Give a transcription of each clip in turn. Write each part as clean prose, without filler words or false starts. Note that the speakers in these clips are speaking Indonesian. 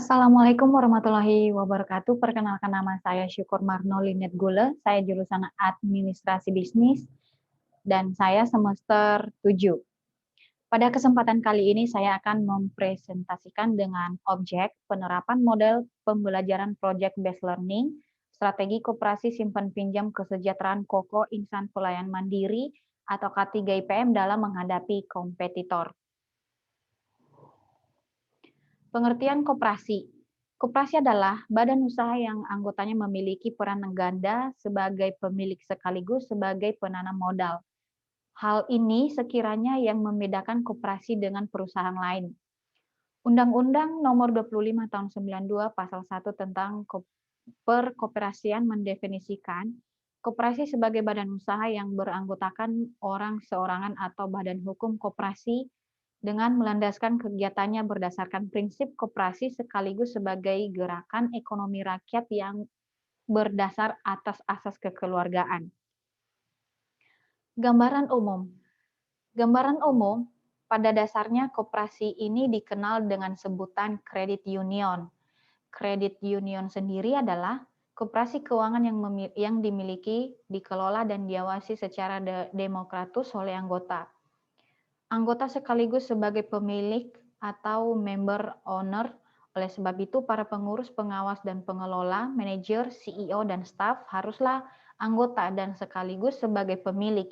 Assalamualaikum warahmatullahi wabarakatuh. Perkenalkan nama saya Syukur Marno Linet Gule. Saya jurusan Administrasi Bisnis dan saya semester 7. Pada kesempatan kali ini saya akan mempresentasikan dengan objek penerapan model pembelajaran Project Based Learning, strategi koperasi simpan pinjam kesejahteraan KOKO Insan Pelayan Mandiri atau K3 IPM dalam menghadapi kompetitor. Pengertian koperasi. Koperasi adalah badan usaha yang anggotanya memiliki peran ganda sebagai pemilik sekaligus sebagai penanam modal. Hal ini sekiranya yang membedakan koperasi dengan perusahaan lain. Undang-Undang Nomor 25 Tahun 92 Pasal 1 tentang Perkoperasian mendefinisikan koperasi sebagai badan usaha yang beranggotakan orang seorangan atau badan hukum koperasi dengan melandaskan kegiatannya berdasarkan prinsip koperasi sekaligus sebagai gerakan ekonomi rakyat yang berdasar atas asas kekeluargaan. Gambaran umum. Gambaran umum, pada dasarnya koperasi ini dikenal dengan sebutan credit union. Credit union sendiri adalah koperasi keuangan yang dimiliki, dikelola, dan diawasi secara demokratis oleh anggota. Anggota sekaligus sebagai pemilik atau member owner. Oleh sebab itu, para pengurus, pengawas, dan pengelola, manajer, CEO, dan staf haruslah anggota dan sekaligus sebagai pemilik.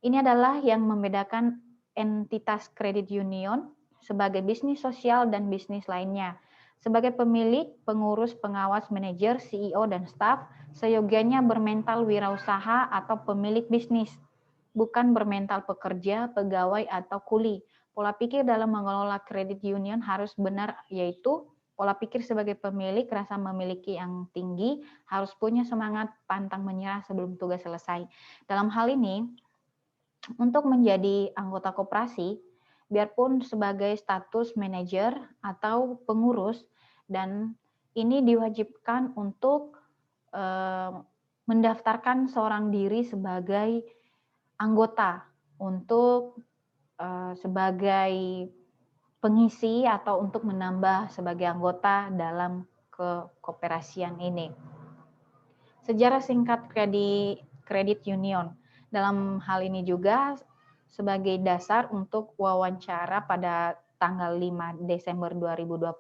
Ini adalah yang membedakan entitas kredit union sebagai bisnis sosial dan bisnis lainnya. Sebagai pemilik, pengurus, pengawas, manajer, CEO, dan staf seyogianya bermental wirausaha atau pemilik bisnis, bukan bermental pekerja, pegawai, atau kuli. Pola pikir dalam mengelola kredit union harus benar, yaitu pola pikir sebagai pemilik, rasa memiliki yang tinggi, harus punya semangat pantang menyerah sebelum tugas selesai. Dalam hal ini, untuk menjadi anggota koperasi, biarpun sebagai status manajer atau pengurus, dan ini diwajibkan untuk mendaftarkan seorang diri sebagai anggota untuk sebagai pengisi atau untuk menambah sebagai anggota dalam kekoperasian ini. Sejarah singkat kredit union. Dalam hal ini juga sebagai dasar untuk wawancara pada tanggal 5 Desember 2020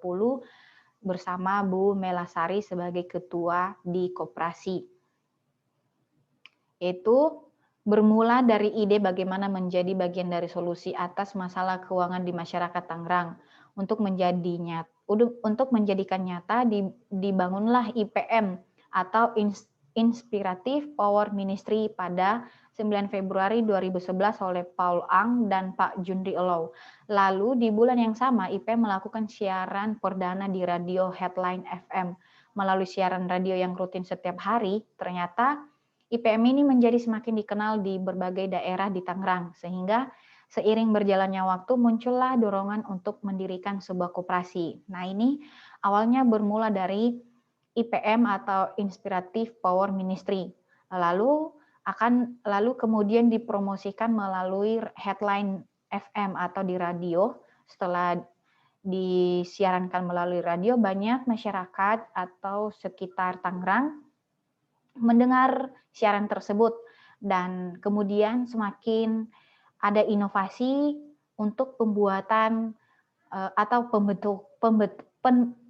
bersama Bu Melasari sebagai ketua di koperasi. Yaitu bermula dari ide bagaimana menjadi bagian dari solusi atas masalah keuangan di masyarakat Tangerang. Untuk menjadikan nyata dibangunlah IPM atau Inspiratif Power Ministry pada 9 Februari 2011 oleh Paul Ang dan Pak Jundri Elow. Lalu di bulan yang sama IPM melakukan siaran perdana di radio Headline FM. Melalui siaran radio yang rutin setiap hari, ternyata IPM ini menjadi semakin dikenal di berbagai daerah di Tangerang, sehingga seiring berjalannya waktu muncullah dorongan untuk mendirikan sebuah koperasi. Nah, ini awalnya bermula dari IPM atau Inspiratif Power Ministry. Lalu kemudian dipromosikan melalui Headline FM atau di radio. Setelah disiarankan melalui radio, banyak masyarakat atau sekitar Tangerang mendengar siaran tersebut, dan kemudian semakin ada inovasi untuk pembuatan atau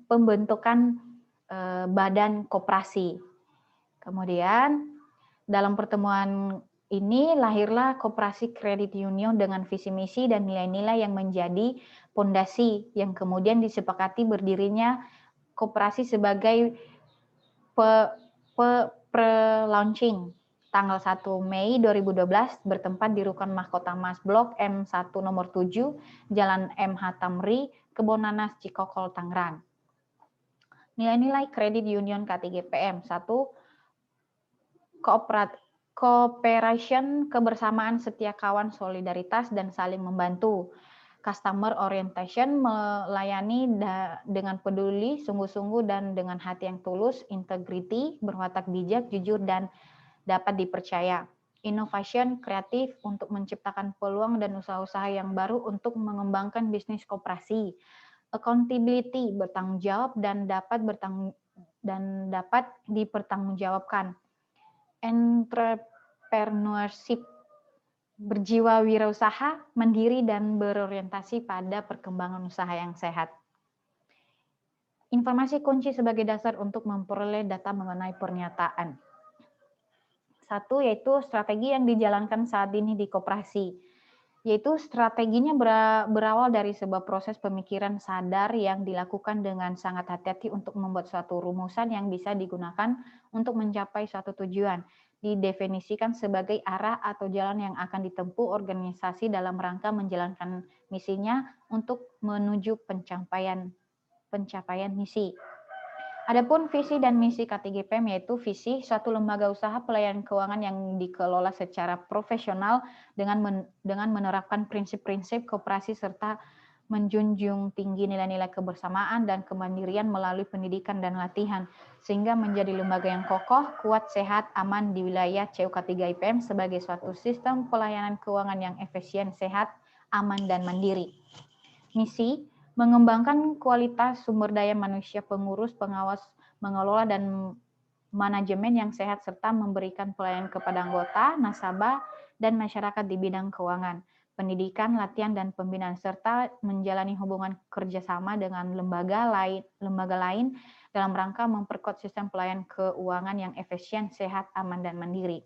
pembentukan badan koperasi. Kemudian dalam pertemuan ini lahirlah koperasi kredit union dengan visi misi dan nilai-nilai yang menjadi pondasi yang kemudian disepakati berdirinya koperasi sebagai pre-launching tanggal 1 Mei 2012 bertempat di Rukun Mahkota Mas Blok M1 nomor 7, Jalan MH Tamri, Kebon Nanas, Cikokol, Tangerang. Nilai-nilai kredit union K3 IPM. 1. Cooperation, kebersamaan, setia kawan, solidaritas, dan saling membantu. Customer orientation, melayani dengan peduli, sungguh-sungguh, dan dengan hati yang tulus. Integrity, berwatak bijak, jujur, dan dapat dipercaya. Innovation, kreatif, untuk menciptakan peluang dan usaha-usaha yang baru untuk mengembangkan bisnis koperasi. accountability, bertanggung jawab dan dapat dipertanggungjawabkan. Entrepreneurship, berjiwa wirausaha, mandiri dan berorientasi pada perkembangan usaha yang sehat. Informasi kunci sebagai dasar untuk memperoleh data mengenai pernyataan. Satu, yaitu strategi yang dijalankan saat ini di koperasi. Yaitu strateginya berawal dari sebuah proses pemikiran sadar yang dilakukan dengan sangat hati-hati untuk membuat suatu rumusan yang bisa digunakan untuk mencapai suatu tujuan. Didefinisikan sebagai arah atau jalan yang akan ditempuh organisasi dalam rangka menjalankan misinya untuk menuju pencapaian misi. Adapun visi dan misi K3GPM yaitu visi suatu lembaga usaha pelayanan keuangan yang dikelola secara profesional dengan menerapkan prinsip-prinsip koperasi serta menjunjung tinggi nilai-nilai kebersamaan dan kemandirian melalui pendidikan dan latihan sehingga menjadi lembaga yang kokoh, kuat, sehat, aman di wilayah CUK3IPM sebagai suatu sistem pelayanan keuangan yang efisien, sehat, aman, dan mandiri. Misi mengembangkan kualitas sumber daya manusia pengurus, pengawas, mengelola, dan manajemen yang sehat serta memberikan pelayanan kepada anggota, nasabah, dan masyarakat di bidang keuangan, pendidikan, latihan, dan pembinaan, serta menjalani hubungan kerjasama dengan lembaga lain dalam rangka memperkuat sistem pelayanan keuangan yang efisien, sehat, aman, dan mandiri.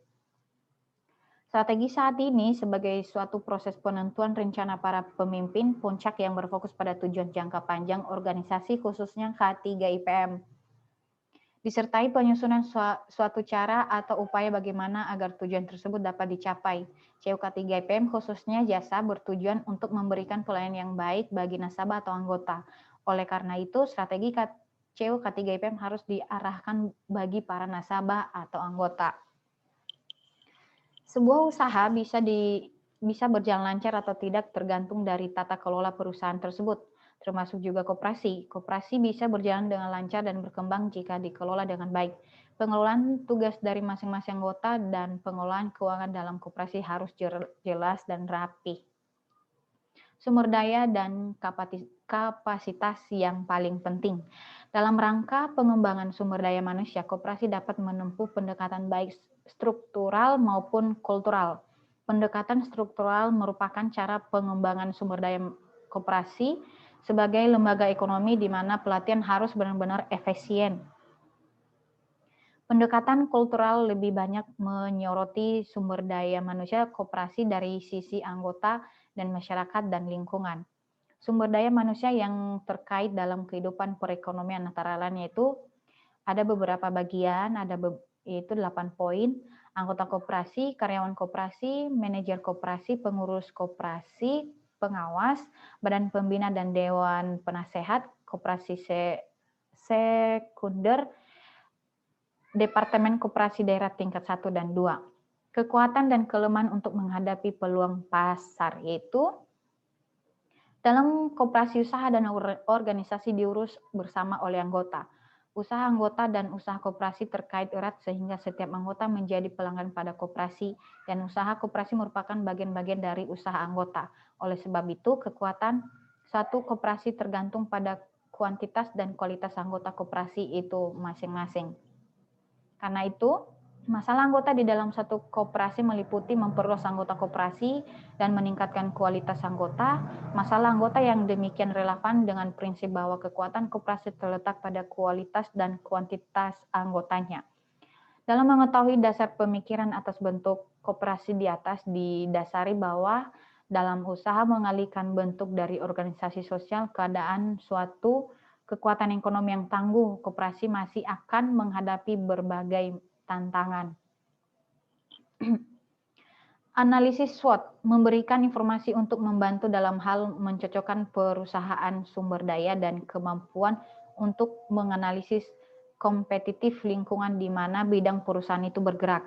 Strategi saat ini sebagai suatu proses penentuan rencana para pemimpin puncak yang berfokus pada tujuan jangka panjang organisasi khususnya K3IPM. Disertai penyusunan suatu cara atau upaya bagaimana agar tujuan tersebut dapat dicapai. CUK3IPM khususnya jasa bertujuan untuk memberikan pelayanan yang baik bagi nasabah atau anggota. Oleh karena itu, strategi CUK3IPM harus diarahkan bagi para nasabah atau anggota. Sebuah usaha bisa berjalan lancar atau tidak tergantung dari tata kelola perusahaan tersebut, termasuk juga koperasi. Koperasi bisa berjalan dengan lancar dan berkembang jika dikelola dengan baik. Pengelolaan tugas dari masing-masing anggota dan pengelolaan keuangan dalam koperasi harus jelas dan rapi. Sumber daya dan kapasitas yang paling penting. Dalam rangka pengembangan sumber daya manusia, koperasi dapat menempuh pendekatan baik struktural maupun kultural. Pendekatan struktural merupakan cara pengembangan sumber daya koperasi sebagai lembaga ekonomi di mana pelatihan harus benar-benar efisien. Pendekatan kultural lebih banyak menyoroti sumber daya manusia koperasi dari sisi anggota dan masyarakat dan lingkungan. Sumber daya manusia yang terkait dalam kehidupan perekonomian antara lain yaitu ada beberapa bagian, yaitu 8 poin, anggota koperasi, karyawan koperasi, manajer koperasi, pengurus koperasi, pengawas, badan pembina dan dewan penasehat, koperasi sekunder, Departemen Koperasi Daerah tingkat 1 dan 2. Kekuatan dan kelemahan untuk menghadapi peluang pasar yaitu dalam koperasi usaha dan organisasi diurus bersama oleh anggota. Usaha anggota dan usaha koperasi terkait erat sehingga setiap anggota menjadi pelanggan pada koperasi dan usaha koperasi merupakan bagian-bagian dari usaha anggota. Oleh sebab itu, kekuatan satu koperasi tergantung pada kuantitas dan kualitas anggota koperasi itu masing-masing. Karena itu, masalah anggota di dalam satu koperasi meliputi memperluas anggota koperasi dan meningkatkan kualitas anggota. Masalah anggota yang demikian relevan dengan prinsip bahwa kekuatan koperasi terletak pada kualitas dan kuantitas anggotanya. Dalam mengetahui dasar pemikiran atas bentuk koperasi di atas didasari bahwa dalam usaha mengalihkan bentuk dari organisasi sosial keadaan suatu kekuatan ekonomi yang tangguh, koperasi masih akan menghadapi berbagai tantangan. Analisis SWOT memberikan informasi untuk membantu dalam hal mencocokkan perusahaan sumber daya dan kemampuan untuk menganalisis kompetitif lingkungan di mana bidang perusahaan itu bergerak.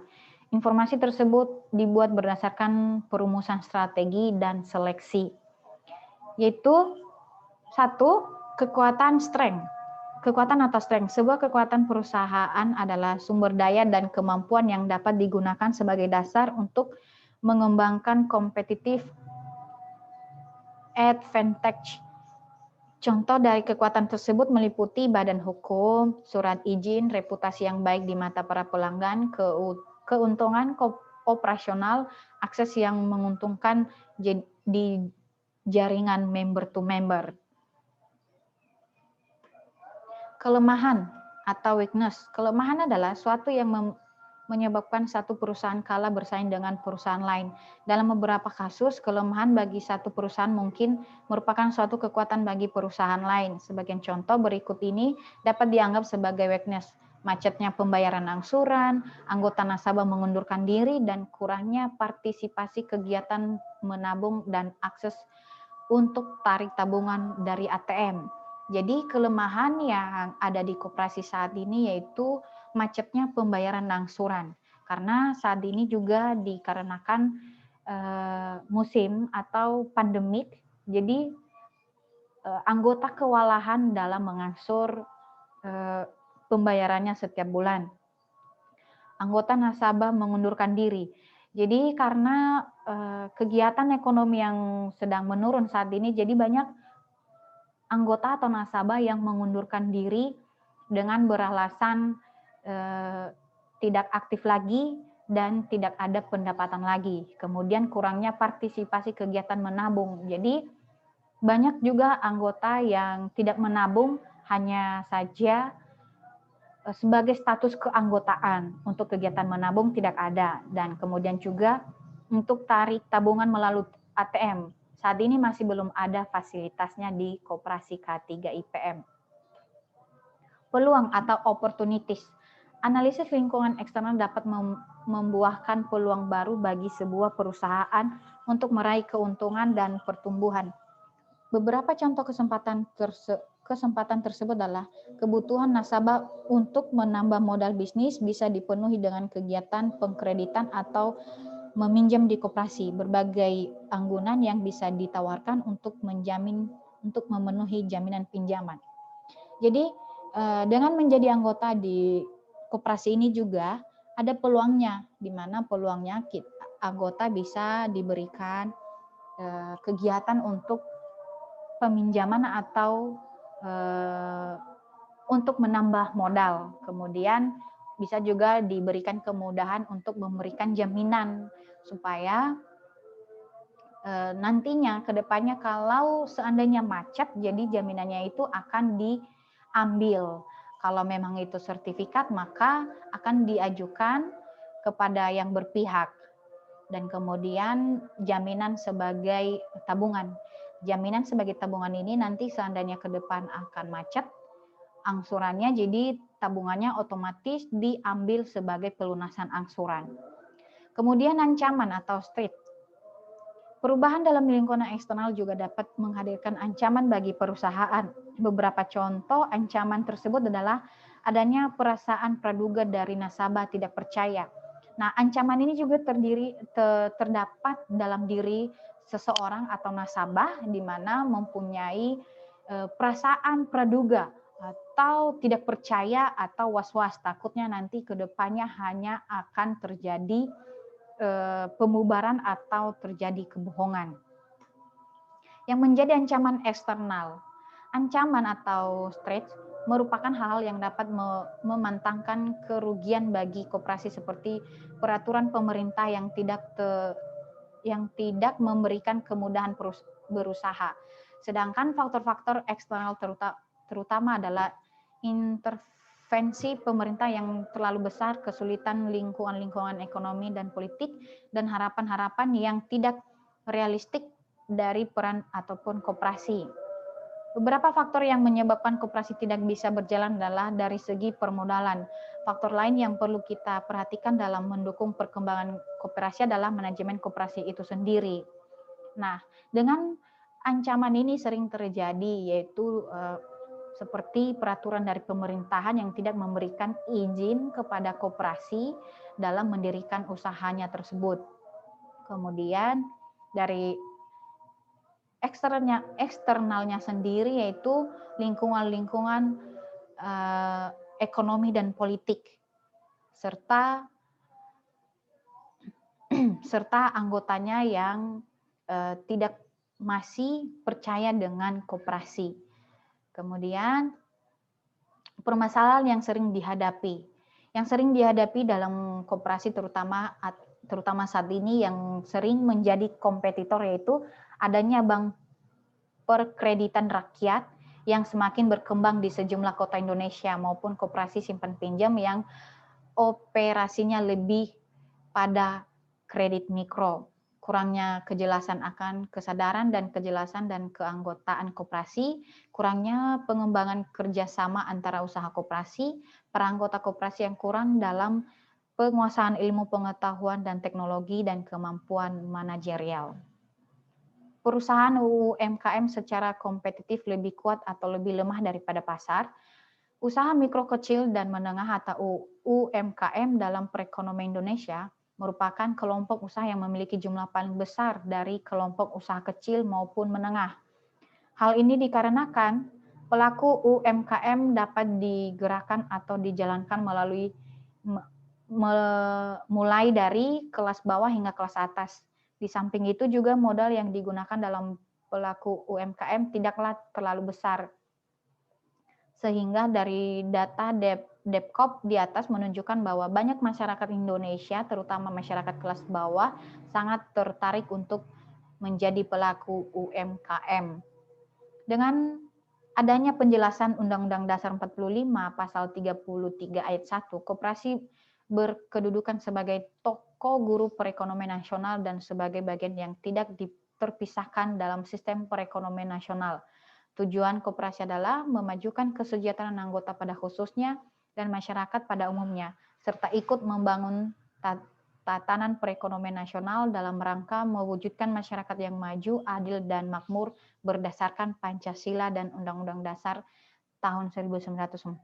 Informasi tersebut dibuat berdasarkan perumusan strategi dan seleksi, yaitu 1. Kekuatan strength. Kekuatan atau strength. Sebuah kekuatan perusahaan adalah sumber daya dan kemampuan yang dapat digunakan sebagai dasar untuk mengembangkan competitive advantage Contoh dari kekuatan tersebut meliputi badan hukum, surat izin, reputasi yang baik di mata para pelanggan, keuntungan operasional, akses yang menguntungkan di jaringan member to member. Kelemahan atau weakness. Kelemahan adalah suatu yang menyebabkan satu perusahaan kalah bersaing dengan perusahaan lain. Dalam beberapa kasus, kelemahan bagi satu perusahaan mungkin merupakan suatu kekuatan bagi perusahaan lain. Sebagian contoh berikut ini dapat dianggap sebagai weakness. Macetnya pembayaran angsuran, anggota nasabah mengundurkan diri, dan kurangnya partisipasi kegiatan menabung dan akses untuk tarik tabungan dari ATM. Jadi kelemahan yang ada di koperasi saat ini yaitu macetnya pembayaran angsuran. Karena saat ini juga dikarenakan musim atau pandemik, jadi anggota kewalahan dalam mengangsur pembayarannya setiap bulan. Anggota nasabah mengundurkan diri. Jadi karena kegiatan ekonomi yang sedang menurun saat ini, jadi banyak anggota atau nasabah yang mengundurkan diri dengan beralasan tidak aktif lagi dan tidak ada pendapatan lagi. Kemudian kurangnya partisipasi kegiatan menabung. Jadi banyak juga anggota yang tidak menabung, hanya saja sebagai status keanggotaan. Untuk kegiatan menabung tidak ada. Dan kemudian juga untuk tarik tabungan melalui ATM. Saat ini masih belum ada fasilitasnya di Koperasi K3 IPM. Peluang atau opportunities. Analisis lingkungan eksternal dapat membuahkan peluang baru bagi sebuah perusahaan untuk meraih keuntungan dan pertumbuhan. Beberapa contoh kesempatan tersebut adalah kebutuhan nasabah untuk menambah modal bisnis bisa dipenuhi dengan kegiatan pengkreditan atau meminjam di koperasi. Berbagai anggunan yang bisa ditawarkan untuk memenuhi jaminan pinjaman. Jadi dengan menjadi anggota di koperasi ini juga ada peluangnya, di mana peluangnya anggota bisa diberikan kegiatan untuk peminjaman atau untuk menambah modal. Kemudian bisa juga diberikan kemudahan untuk memberikan jaminan supaya nantinya ke depannya kalau seandainya macet, jadi jaminannya itu akan diambil. Kalau memang itu sertifikat, maka akan diajukan kepada yang berpihak. Dan kemudian jaminan sebagai tabungan. Jaminan sebagai tabungan ini nanti seandainya ke depan akan macet, angsurannya jadi tabungannya otomatis diambil sebagai pelunasan angsuran. Kemudian ancaman atau threat. Perubahan dalam lingkungan eksternal juga dapat menghadirkan ancaman bagi perusahaan. Beberapa contoh ancaman tersebut adalah adanya perasaan praduga dari nasabah tidak percaya. Nah, ancaman ini juga terdapat dalam diri seseorang atau nasabah di mana mempunyai perasaan praduga atau tidak percaya atau was-was, takutnya nanti ke depannya hanya akan terjadi pemubaran atau terjadi kebohongan. Yang menjadi ancaman eksternal. Ancaman atau threat merupakan hal-hal yang dapat memantangkan kerugian bagi koperasi seperti peraturan pemerintah yang tidak memberikan kemudahan berusaha. Sedangkan faktor-faktor eksternal terutama adalah intervensi pemerintah yang terlalu besar, kesulitan lingkungan ekonomi dan politik, dan harapan-harapan yang tidak realistik dari peran ataupun koperasi. Beberapa faktor yang menyebabkan koperasi tidak bisa berjalan adalah dari segi permodalan. Faktor lain yang perlu kita perhatikan dalam mendukung perkembangan koperasi adalah manajemen koperasi itu sendiri. Nah, dengan ancaman ini sering terjadi, yaitu seperti peraturan dari pemerintahan yang tidak memberikan izin kepada koperasi dalam mendirikan usahanya tersebut. Kemudian dari eksternalnya sendiri yaitu lingkungan ekonomi dan politik serta anggotanya yang tidak masih percaya dengan koperasi. Kemudian permasalahan yang sering dihadapi. Yang sering dihadapi dalam koperasi terutama saat ini yang sering menjadi kompetitor yaitu adanya bank perkreditan rakyat yang semakin berkembang di sejumlah kota Indonesia maupun koperasi simpan pinjam yang operasinya lebih pada kredit mikro. Kurangnya kejelasan akan kesadaran dan kejelasan dan keanggotaan koperasi, kurangnya pengembangan kerjasama antara usaha koperasi, para anggota koperasi yang kurang dalam penguasaan ilmu pengetahuan dan teknologi dan kemampuan manajerial. Perusahaan UMKM secara kompetitif lebih kuat atau lebih lemah daripada pasar. Usaha mikro kecil dan menengah atau UMKM dalam perekonomian Indonesia merupakan kelompok usaha yang memiliki jumlah paling besar dari kelompok usaha kecil maupun menengah. Hal ini dikarenakan pelaku UMKM dapat digerakkan atau dijalankan mulai dari kelas bawah hingga kelas atas. Di samping itu juga modal yang digunakan dalam pelaku UMKM tidaklah terlalu besar. Sehingga dari data Depkop di atas menunjukkan bahwa banyak masyarakat Indonesia, terutama masyarakat kelas bawah, sangat tertarik untuk menjadi pelaku UMKM. Dengan adanya penjelasan Undang-Undang Dasar 45 Pasal 33 Ayat 1, koperasi berkedudukan sebagai toko guru perekonomian nasional dan sebagai bagian yang tidak terpisahkan dalam sistem perekonomian nasional. Tujuan koperasi adalah memajukan kesejahteraan anggota pada khususnya dan masyarakat pada umumnya, serta ikut membangun tatanan perekonomian nasional dalam rangka mewujudkan masyarakat yang maju, adil, dan makmur berdasarkan Pancasila dan Undang-Undang Dasar tahun 1945.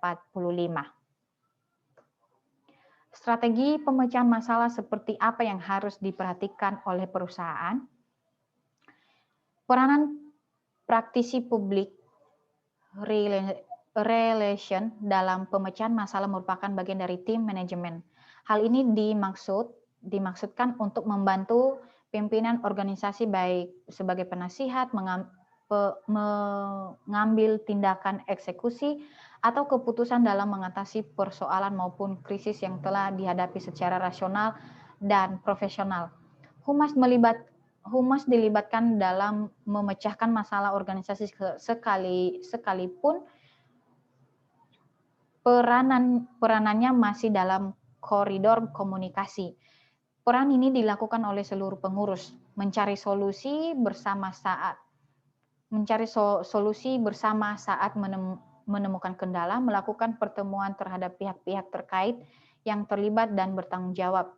Strategi pemecahan masalah seperti apa yang harus diperhatikan oleh perusahaan? Peranan praktisi publik relation dalam pemecahan masalah merupakan bagian dari tim manajemen. Hal ini dimaksudkan untuk membantu pimpinan organisasi baik sebagai penasihat, mengambil tindakan eksekusi atau keputusan dalam mengatasi persoalan maupun krisis yang telah dihadapi secara rasional dan profesional. Humas dilibatkan dalam memecahkan masalah organisasi sekalipun peranannya masih dalam koridor komunikasi. Peran ini dilakukan oleh seluruh pengurus, mencari solusi bersama saat menemukan kendala, melakukan pertemuan terhadap pihak-pihak terkait yang terlibat dan bertanggung jawab.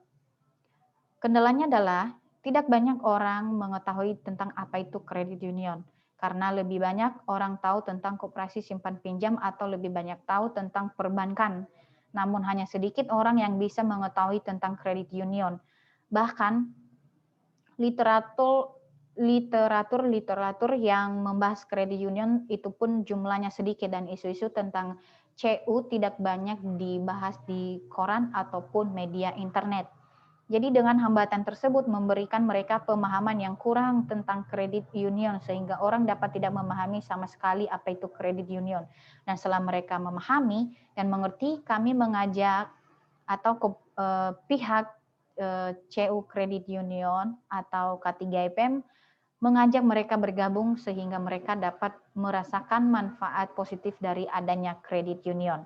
Kendalanya adalah tidak banyak orang mengetahui tentang apa itu kredit union, karena lebih banyak orang tahu tentang koperasi simpan pinjam atau lebih banyak tahu tentang perbankan. Namun hanya sedikit orang yang bisa mengetahui tentang kredit union. Bahkan literatur yang membahas kredit union itu pun jumlahnya sedikit dan isu-isu tentang CU tidak banyak dibahas di koran ataupun media internet. Jadi dengan hambatan tersebut memberikan mereka pemahaman yang kurang tentang kredit union sehingga orang dapat tidak memahami sama sekali apa itu kredit union. Dan setelah mereka memahami dan mengerti, kami mengajak atau pihak CU Credit Union atau K3IPM mengajak mereka bergabung sehingga mereka dapat merasakan manfaat positif dari adanya kredit union.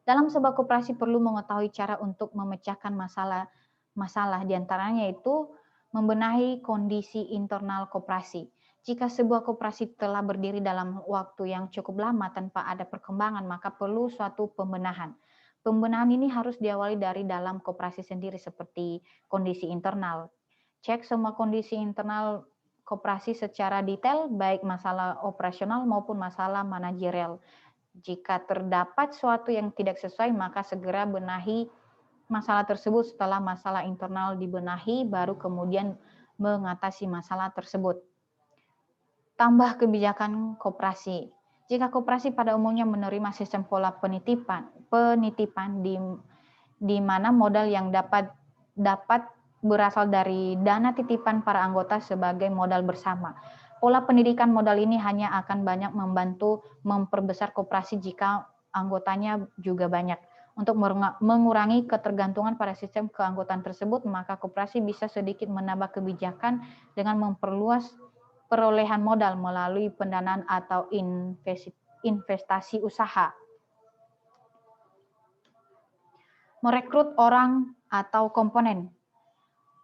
Dalam sebuah koperasi perlu mengetahui cara untuk memecahkan masalah diantaranya yaitu membenahi kondisi internal koperasi. Jika sebuah koperasi telah berdiri dalam waktu yang cukup lama tanpa ada perkembangan, maka perlu suatu pembenahan. Pembenahan ini harus diawali dari dalam koperasi sendiri seperti kondisi internal. Cek semua kondisi internal koperasi secara detail, baik masalah operasional maupun masalah manajerial. Jika terdapat sesuatu yang tidak sesuai, maka segera benahi masalah tersebut. Setelah masalah internal dibenahi, baru kemudian mengatasi masalah tersebut. Tambah kebijakan koperasi. Jika koperasi pada umumnya menerima sistem pola penitipan di mana modal yang dapat berasal dari dana titipan para anggota sebagai modal bersama. Pola pendidikan modal ini hanya akan banyak membantu memperbesar koperasi jika anggotanya juga banyak. Untuk mengurangi ketergantungan pada sistem keanggotaan tersebut, maka koperasi bisa sedikit menambah kebijakan dengan memperluas perolehan modal melalui pendanaan atau investasi usaha. Merekrut orang atau komponen.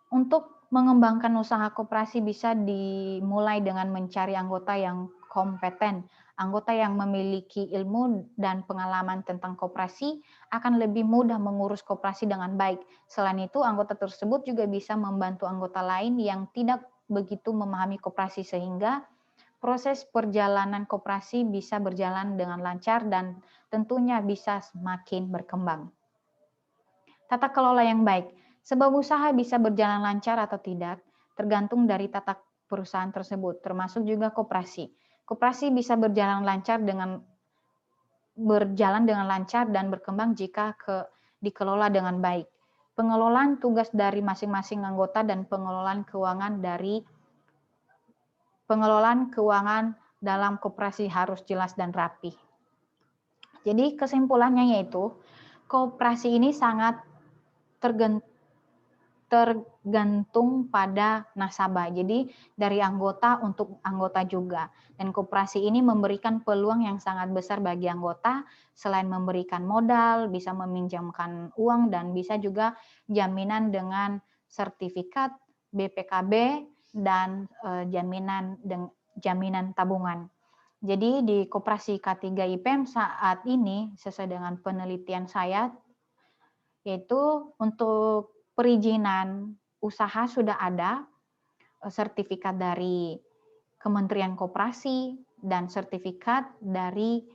Untuk mengembangkan usaha koperasi bisa dimulai dengan mencari anggota yang kompeten. Anggota yang memiliki ilmu dan pengalaman tentang koperasi akan lebih mudah mengurus koperasi dengan baik. Selain itu, anggota tersebut juga bisa membantu anggota lain yang tidak begitu memahami koperasi sehingga proses perjalanan koperasi bisa berjalan dengan lancar dan tentunya bisa semakin berkembang. Tata kelola yang baik. Sebuah usaha bisa berjalan lancar atau tidak tergantung dari tata perusahaan tersebut, termasuk juga koperasi. Koperasi bisa berjalan dengan lancar dan berkembang jika dikelola dengan baik. Pengelolaan tugas dari masing-masing anggota dan pengelolaan keuangan dalam koperasi harus jelas dan rapi. Jadi kesimpulannya yaitu koperasi ini sangat tergantung pada nasabah. Jadi dari anggota untuk anggota juga. Dan koperasi ini memberikan peluang yang sangat besar bagi anggota, selain memberikan modal, bisa meminjamkan uang, dan bisa juga jaminan dengan sertifikat BPKB dan jaminan tabungan. Jadi di koperasi K3 IPM saat ini sesuai dengan penelitian saya, yaitu untuk perizinan usaha sudah ada, sertifikat dari Kementerian Koperasi dan sertifikat dari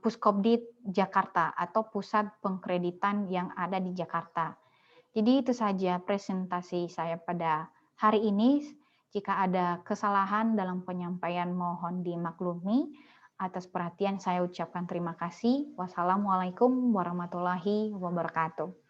Puskopdit Jakarta atau pusat pengkreditan yang ada di Jakarta. Jadi itu saja presentasi saya pada hari ini. Jika ada kesalahan dalam penyampaian mohon dimaklumi. Atas perhatian saya ucapkan terima kasih. Wassalamualaikum warahmatullahi wabarakatuh.